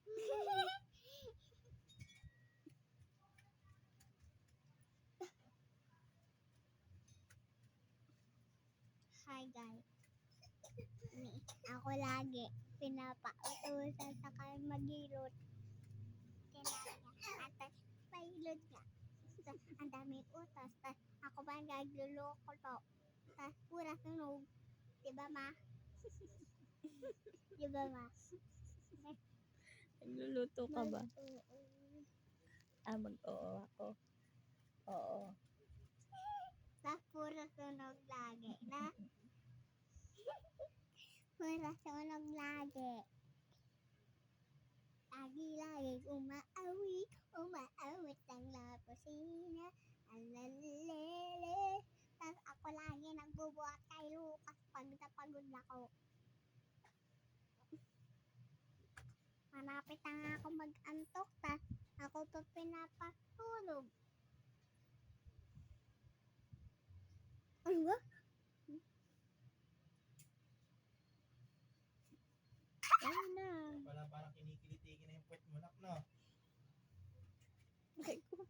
Hi guys. Ako lagi pinapautusan sa kanya maghilot. Kailangan at pahilot niya. Ang daming utas. Ako ba nagluloko to? Tas pura sunog. Diba ma? Diba ma? Nagluluto ka ba? Oo. Mag-oo ako. Oo. Tas pura sunog lagi. Na? Pura sunog lagi. Lagi umaawit ang lapusina. Alalele. Tas ako lagi nagbubuhat kay Lucas pag napagod ako. Malapit na nga ako mag-antok, tas ako pa pinapatulog. Ano ba? Ayun na. Parang kinikiliti na yung puwet mo, nak, no? Ay ko.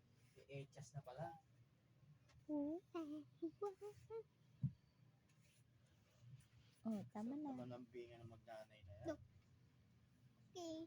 Echas na pala. Oh, tama na. Malambingan ng magnanay na yan. Okay.